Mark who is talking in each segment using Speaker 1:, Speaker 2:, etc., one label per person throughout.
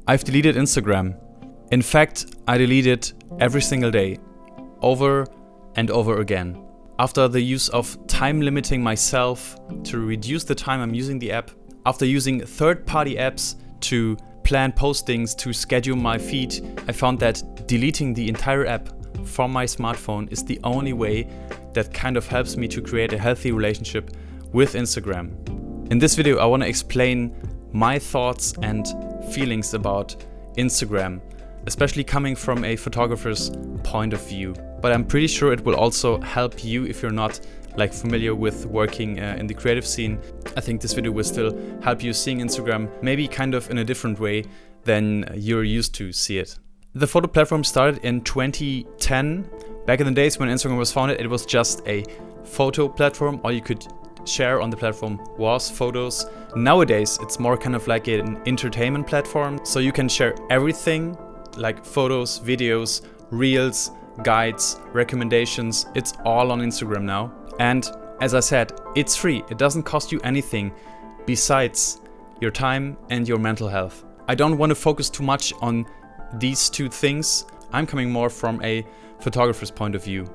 Speaker 1: I've deleted Instagram. In fact, I delete it every single day, over and over again. After the use of time limiting myself to reduce the time I'm using the app, after using third-party apps to plan postings, to schedule my feed, I found that deleting the entire app from my smartphone is the only way that kind of helps me to create a healthy relationship with Instagram. In this video, I want to explain my thoughts and feelings about Instagram, especially coming from a photographer's point of view. But I'm pretty sure it will also help you if you're not familiar with working in the creative scene. I think this video will still help you seeing Instagram maybe kind of in a different way than you're used to see it. The photo platform started in 2010. Back in the days when Instagram was founded, it was just a photo platform. All you could share on the platform was photos. Nowadays, it's more kind of like an entertainment platform. So you can share everything like photos, videos, reels, guides, recommendations. It's all on Instagram now. And as I said, it's free. It doesn't cost you anything besides your time and your mental health. I don't want to focus too much on these two things. I'm coming more from a photographer's point of view.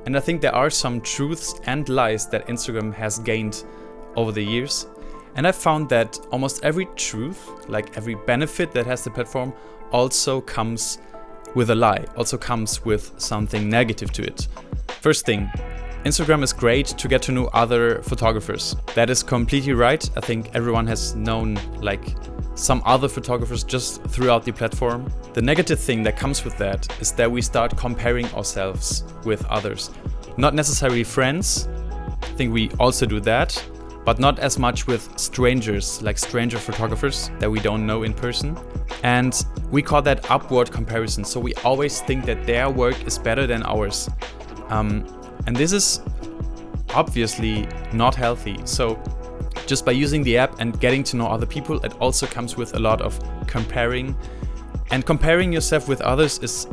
Speaker 1: And I think there are some truths and lies that Instagram has gained over the years. And I found that almost every truth, like every benefit that has the platform, also comes with a lie, also comes with something negative to it. First thing, Instagram is great to get to know other photographers. That is completely right. I think everyone has known some other photographers just throughout the platform. The negative thing that comes with that is that we start comparing ourselves with others. Not necessarily friends, I think we also do that, but not as much with strangers, like stranger photographers that we don't know in person. And we call that upward comparison. So we always think that their work is better than ours. And this is obviously not healthy. So just by using the app and getting to know other people, it also comes with a lot of comparing. And comparing yourself with others is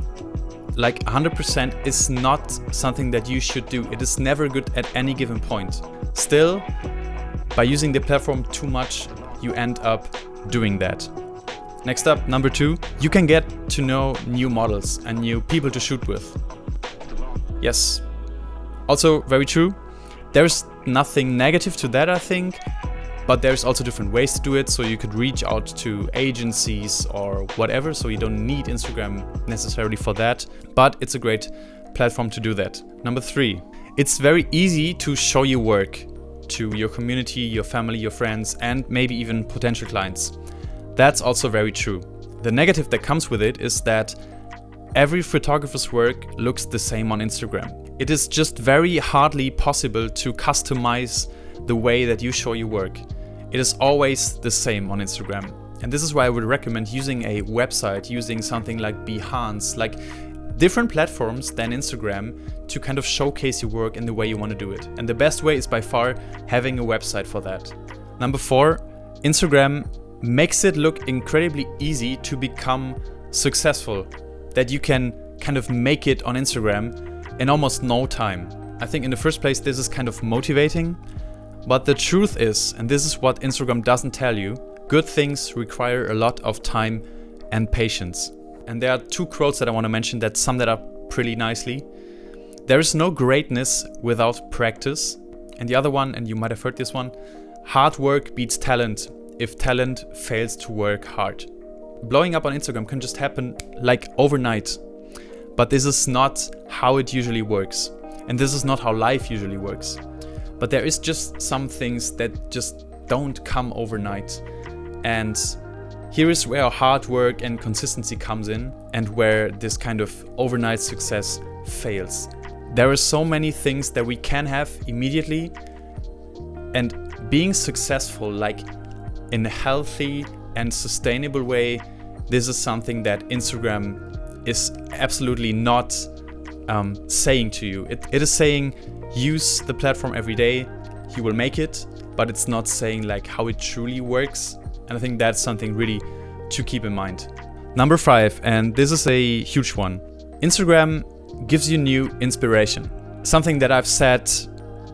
Speaker 1: 100% is not something that you should do. It is never good at any given point. Still, by using the platform too much, you end up doing that. Next up, number 2, you can get to know new models and new people to shoot with. Yes, also very true. There's nothing negative to that, I think, but there's also different ways to do it. So you could reach out to agencies or whatever, so you don't need Instagram necessarily for that, but it's a great platform to do that. Number 3, it's very easy to show your work to your community, your family, your friends, and maybe even potential clients. That's also very true. The negative that comes with it is that every photographer's work looks the same on Instagram. It is just very hardly possible to customize the way that you show your work. It is always the same on Instagram. And this is why I would recommend using a website, using something like Behance, like different platforms than Instagram to kind of showcase your work in the way you want to do it. And the best way is by far having a website for that. Number 4, Instagram makes it look incredibly easy to become successful, that you can kind of make it on Instagram in almost no time. I think in the first place, this is kind of motivating, but the truth is, and this is what Instagram doesn't tell you, good things require a lot of time and patience. And there are 2 quotes that I want to mention that sum that up pretty nicely. There is no greatness without practice. And the other one, and you might have heard this one, hard work beats talent if talent fails to work hard. Blowing up on Instagram can just happen overnight. But this is not how it usually works. And this is not how life usually works. But there is just some things that just don't come overnight. And here is where hard work and consistency comes in, and where this kind of overnight success fails. There are so many things that we can have immediately, and being successful in a healthy and sustainable way, this is something that Instagram is absolutely not saying to you. It is saying use the platform every day, you will make it, but it's not saying how it truly works. And I think that's something really to keep in mind. Number 5, and this is a huge one. Instagram gives you new inspiration. Something that I've said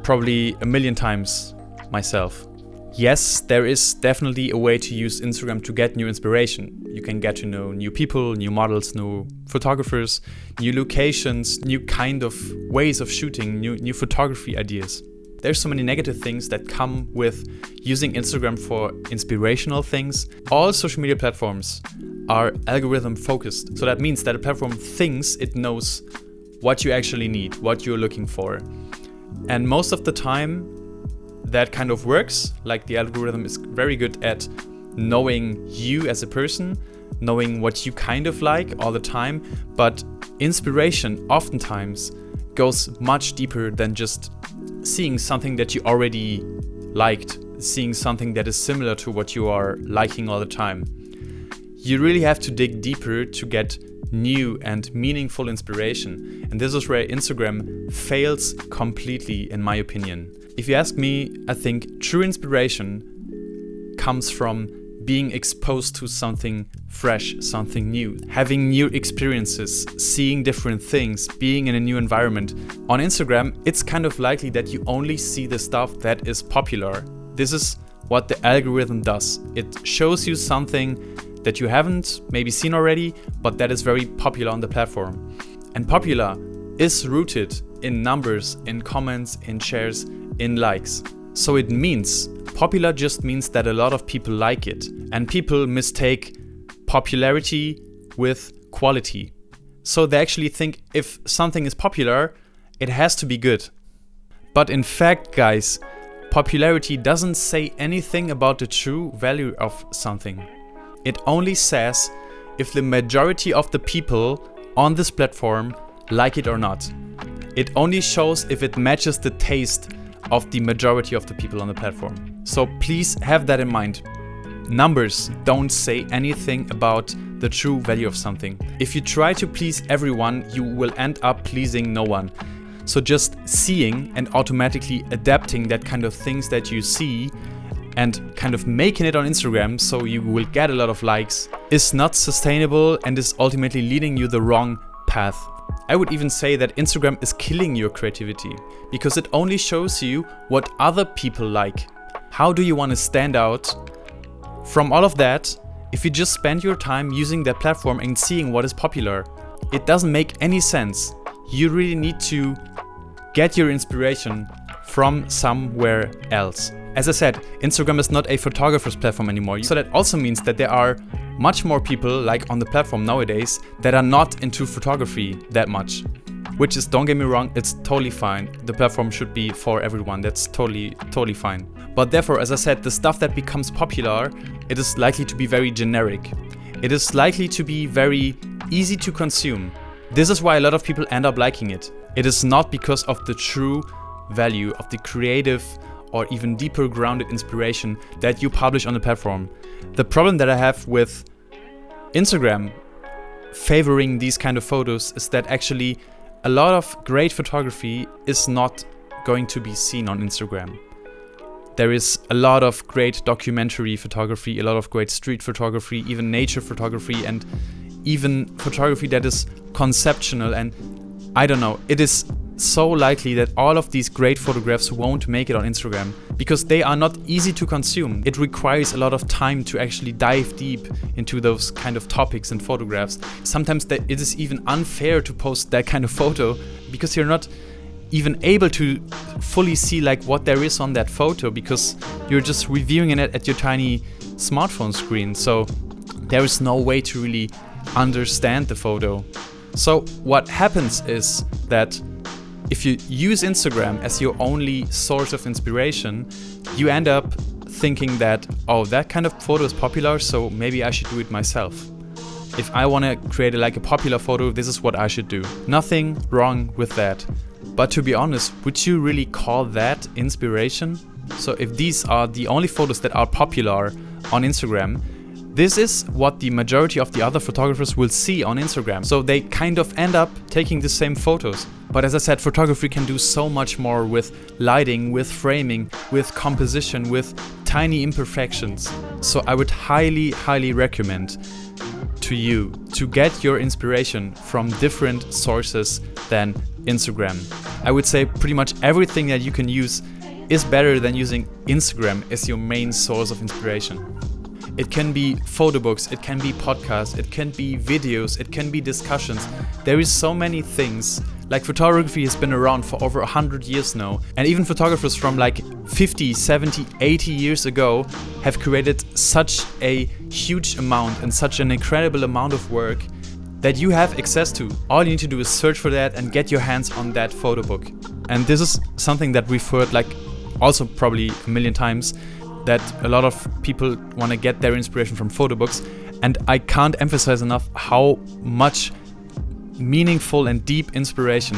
Speaker 1: probably a million times myself. Yes, there is definitely a way to use Instagram to get new inspiration. You can get to know new people, new models, new photographers, new locations, new kind of ways of shooting, new photography ideas. There's so many negative things that come with using Instagram for inspirational things. All social media platforms are algorithm focused. So that means that a platform thinks it knows what you actually need, what you're looking for. And most of the time, that kind of works. Like, the algorithm is very good at knowing you as a person, knowing what you kind of like all the time. But inspiration oftentimes goes much deeper than just seeing something that you already liked, seeing something that is similar to what you are liking all the time. You really have to dig deeper to get new and meaningful inspiration. And this is where Instagram fails completely, in my opinion. If you ask me, I think true inspiration comes from being exposed to something fresh, something new, having new experiences, seeing different things, being in a new environment. On Instagram, it's kind of likely that you only see the stuff that is popular. This is what the algorithm does. It shows you something that you haven't maybe seen already, but that is very popular on the platform. And popular is rooted in numbers, in comments, in shares, in likes. So it means popular just means that a lot of people like it, and people mistake popularity with quality. So they actually think if something is popular, it has to be good. But in fact, guys, popularity doesn't say anything about the true value of something. It only says if the majority of the people on this platform like it or not. It only shows if it matches the taste of the majority of the people on the platform. So please have that in mind. Numbers don't say anything about the true value of something. If you try to please everyone, you will end up pleasing no one. So just seeing and automatically adapting that kind of things that you see and kind of making it on Instagram so you will get a lot of likes is not sustainable and is ultimately leading you the wrong path. I would even say that Instagram is killing your creativity because it only shows you what other people like. How do you want to stand out from all of that if you just spend your time using that platform and seeing what is popular? It doesn't make any sense. You really need to get your inspiration from somewhere else. As I said, Instagram is not a photographer's platform anymore. So that also means that there are much more people like on the platform nowadays that are not into photography that much. Which is, don't get me wrong, it's totally fine. The platform should be for everyone. That's totally fine. But therefore, as I said, the stuff that becomes popular, it is likely to be very generic. It is likely to be very easy to consume. This is why a lot of people end up liking it. It is not because of the true value of the creative or even deeper grounded inspiration that you publish on the platform. The problem that I have with Instagram favoring these kind of photos is that actually a lot of great photography is not going to be seen on Instagram. There is a lot of great documentary photography, a lot of great street photography, even nature photography, and even photography that is conceptual. And I don't know, it is so likely that all of these great photographs won't make it on Instagram because they are not easy to consume. It requires a lot of time to actually dive deep into those kind of topics and photographs. Sometimes it is even unfair to post that kind of photo because you're not even able to fully see like what there is on that photo because you're just reviewing it at your tiny smartphone screen. So there is no way to really understand the photo. So what happens is that if you use Instagram as your only source of inspiration, you end up thinking that, oh, that kind of photo is popular, so maybe I should do it myself. If I want to create a popular photo, this is what I should do. Nothing wrong with that. But to be honest, would you really call that inspiration? So if these are the only photos that are popular on Instagram, this is what the majority of the other photographers will see on Instagram. So they kind of end up taking the same photos. But as I said, photography can do so much more with lighting, with framing, with composition, with tiny imperfections. So I would highly recommend to you to get your inspiration from different sources than Instagram. I would say pretty much everything that you can use is better than using Instagram as your main source of inspiration. It can be photo books, it can be podcasts, it can be videos, it can be discussions. There is so many things. Like photography has been around for over 100 years now. And even photographers from like 50, 70, 80 years ago have created such a huge amount and such an incredible amount of work that you have access to. All you need to do is search for that and get your hands on that photo book. And this is something that we've heard like also probably a million times, that a lot of people want to get their inspiration from photo books. And I can't emphasize enough how much meaningful and deep inspiration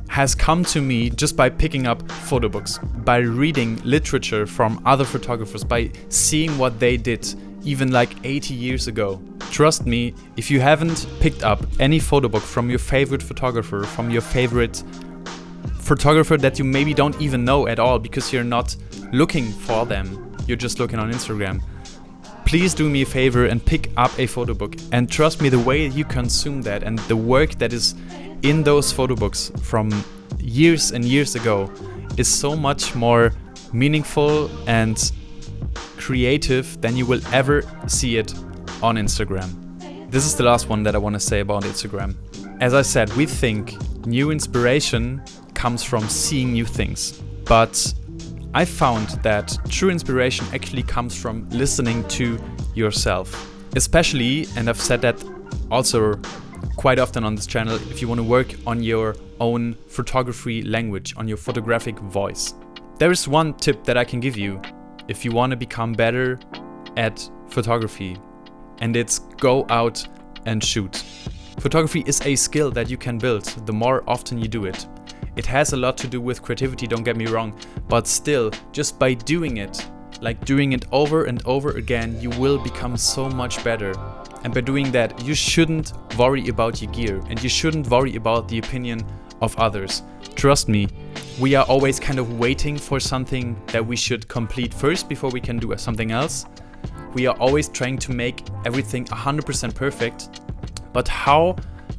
Speaker 1: has come to me just by picking up photo books, by reading literature from other photographers, by seeing what they did even like 80 years ago. Trust me, if you haven't picked up any photo book from your favorite photographer, from your favorite photographer that you maybe don't even know at all because you're not looking for them, you're just looking on Instagram, please do me a favor and pick up a photo book. And trust me, the way you consume that and the work that is in those photo books from years and years ago is so much more meaningful and creative than you will ever see it on Instagram. This is the last one that I want to say about Instagram. As I said, we think new inspiration comes from seeing new things, but I found that true inspiration actually comes from listening to yourself. Especially, and I've said that also quite often on this channel, if you want to work on your own photography language, on your photographic voice. There is one tip that I can give you if you want to become better at photography, and it's go out and shoot. Photography is a skill that you can build the more often you do it. It has a lot to do with creativity, don't get me wrong, but still, just by doing it, like doing it over and over again, you will become so much better. And by doing that, you shouldn't worry about your gear and you shouldn't worry about the opinion of others. Trust me, we are always kind of waiting for something that we should complete first before we can do something else. We are always trying to make everything 100% perfect. But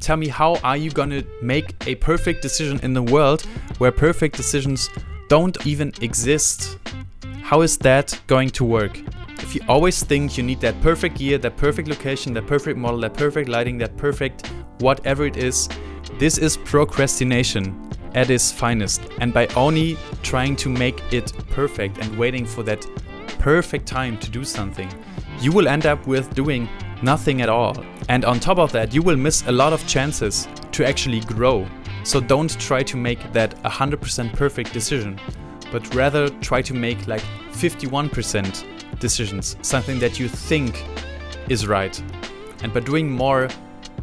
Speaker 1: tell me, how are you gonna make a perfect decision in the world where perfect decisions don't even exist? How is that going to work? If you always think you need that perfect gear, that perfect location, that perfect model, that perfect lighting, that perfect whatever it is, this is procrastination at its finest. And by only trying to make it perfect and waiting for that perfect time to do something, you will end up with doing nothing at all. And on top of that, you will miss a lot of chances to actually grow. So don't try to make that 100% perfect decision, but rather try to make like 51% decisions, something that you think is right. And by doing more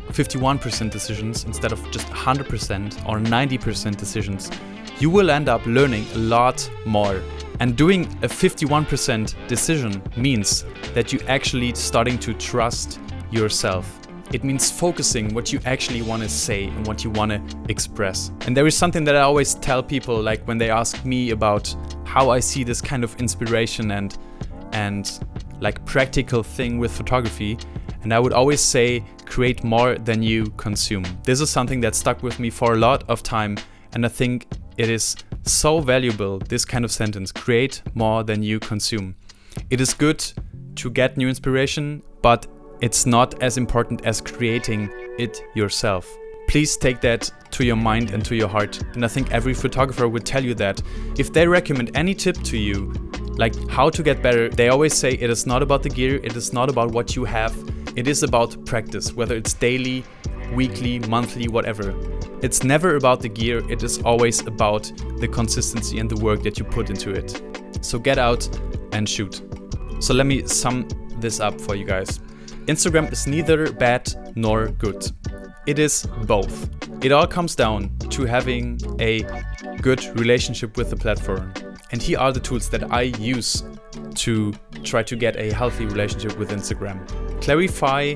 Speaker 1: 51% decisions instead of just 100% or 90% decisions, you will end up learning a lot more. And doing a 51% decision means that you actually starting to trust yourself. It means focusing what you actually want to say and what you want to express. And there is something that I always tell people, like when they ask me about how I see this kind of inspiration and like practical thing with photography. And I would always say, create more than you consume. This is something that stuck with me for a lot of time. And I think it is so valuable, this kind of sentence, create more than you consume. It is good to get new inspiration, but it's not as important as creating it yourself. Please take that to your mind and to your heart. And I think every photographer would tell you that. If they recommend any tip to you, like how to get better, they always say it is not about the gear, it is not about what you have, it is about practice, whether it's daily, weekly, monthly, whatever. It's never about the gear, it is always about the consistency and the work that you put into it. So get out and shoot. So let me sum this up for you guys. Instagram is neither bad nor good. It is both. It all comes down to having a good relationship with the platform. And here are the tools that I use to try to get a healthy relationship with Instagram. Clarify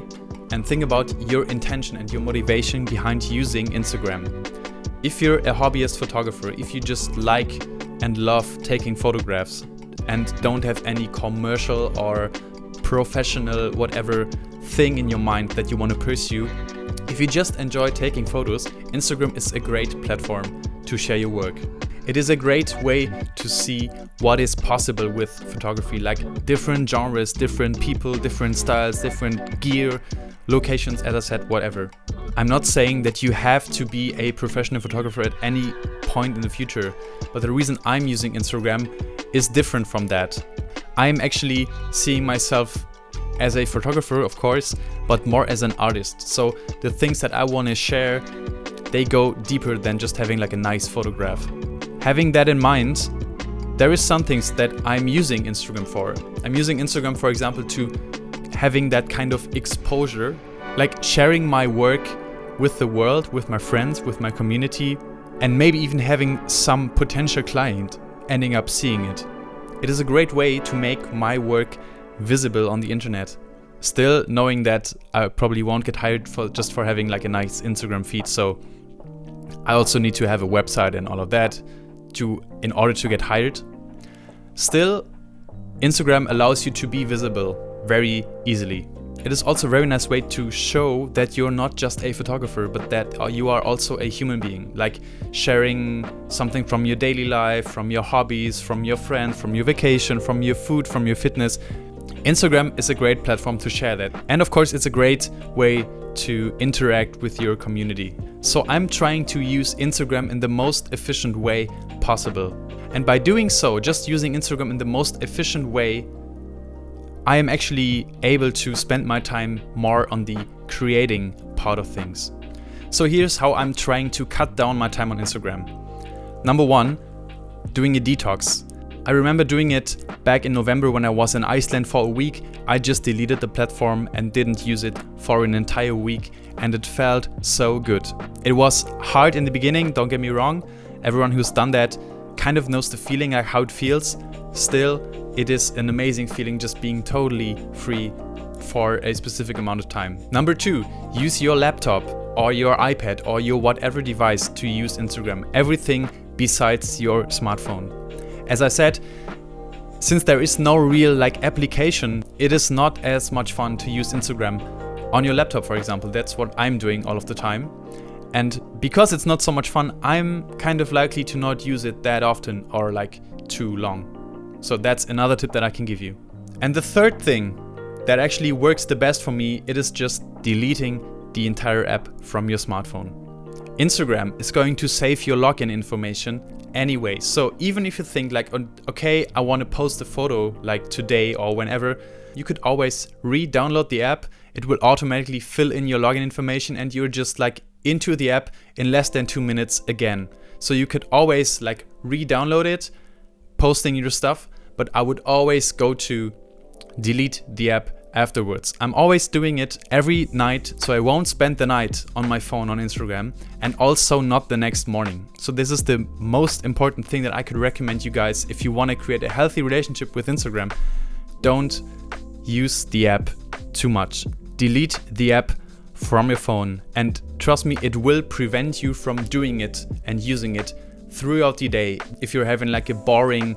Speaker 1: and think about your intention and your motivation behind using Instagram. If you're a hobbyist photographer, if you just like and love taking photographs and don't have any commercial or professional whatever thing in your mind that you want to pursue, if you just enjoy taking photos, Instagram is a great platform to share your work. It is a great way to see what is possible with photography, like different genres, different people, different styles, different gear, locations, as I said, whatever. I'm not saying that you have to be a professional photographer at any point in the future, but the reason I'm using Instagram is different from that. I'm actually seeing myself as a photographer, of course, but more as an artist. So the things that I want to share, they go deeper than just having like a nice photograph. Having that in mind, there is some things that I'm using Instagram for. I'm using Instagram, for example, to having that kind of exposure, like sharing my work with the world, with my friends, with my community, and maybe even having some potential client ending up seeing it. It is a great way to make my work visible on the internet. Still knowing that I probably won't get hired just for having like a nice Instagram feed, so I also need to have a website and all of that in order to get hired. Still, Instagram allows you to be visible very easily. It is also a very nice way to show that you're not just a photographer, but that you are also a human being, like sharing something from your daily life, from your hobbies, from your friends, from your vacation, from your food, from your fitness. Instagram is a great platform to share that. And of course, it's a great way to interact with your community. So I'm trying to use Instagram in the most efficient way possible. And by doing so, just using Instagram in the most efficient way, I am actually able to spend my time more on the creating part of things. So here's how I'm trying to cut down my time on Instagram. Number one, doing a detox. I remember doing it back in November when I was in Iceland for a week. I just deleted the platform and didn't use it for an entire week, and it felt so good. It was hard in the beginning, don't get me wrong. Everyone who's done that kind of knows the feeling, like how it feels. Still, it is an amazing feeling just being totally free for a specific amount of time. Number two, use your laptop or your iPad or your whatever device to use Instagram. Everything besides your smartphone. As I said, since there is no real like application, it is not as much fun to use Instagram on your laptop, for example. That's what I'm doing all of the time. And because it's not so much fun, I'm kind of likely to not use it that often or like too long. So that's another tip that I can give you. And the third thing that actually works the best for me, it is just deleting the entire app from your smartphone. Instagram is going to save your login information anyway. So even if you think like, okay, I want to post a photo like today or whenever, you could always re-download the app. It will automatically fill in your login information and you're just like into the app in less than 2 minutes again. So you could always like re-download it, posting your stuff, but I would always go to delete the app afterwards. I'm always doing it every night, so I won't spend the night on my phone on Instagram, and also not the next morning. So this is the most important thing that I could recommend you guys if you want to create a healthy relationship with Instagram. Don't use the app too much. Delete the app from your phone, and trust me, it will prevent you from doing it and using it throughout the day. If you're having like a boring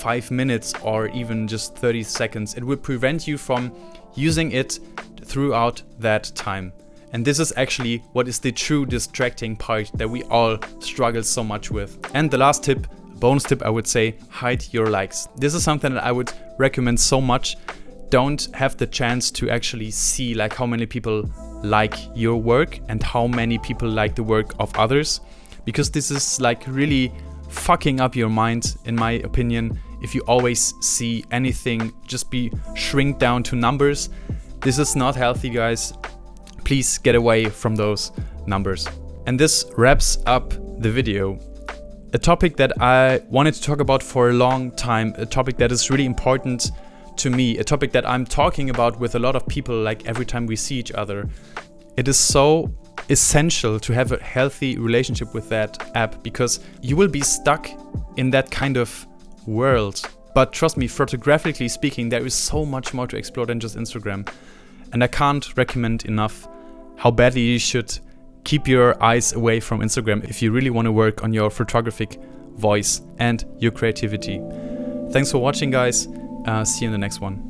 Speaker 1: 5 minutes or even just 30 seconds, it will prevent you from using it throughout that time. And this is actually what is the true distracting part that we all struggle so much with. And the last tip, bonus tip, I would say, hide your likes. This is something that I would recommend so much. Don't have the chance to actually see like how many people like your work and how many people like the work of others, because this is like really fucking up your mind, in my opinion. If you always see anything just be shrink down to numbers, this is not healthy, guys. Please get away from those numbers. And this wraps up the video. A topic that I wanted to talk about for a long time, a topic that is really important to me, a topic that I'm talking about with a lot of people like every time we see each other. It is so essential to have a healthy relationship with that app, because you will be stuck in that kind of world. But trust me, photographically speaking, there is so much more to explore than just Instagram. And I can't recommend enough how badly you should keep your eyes away from Instagram if you really want to work on your photographic voice and your creativity. Thanks for watching, guys. See you in the next one.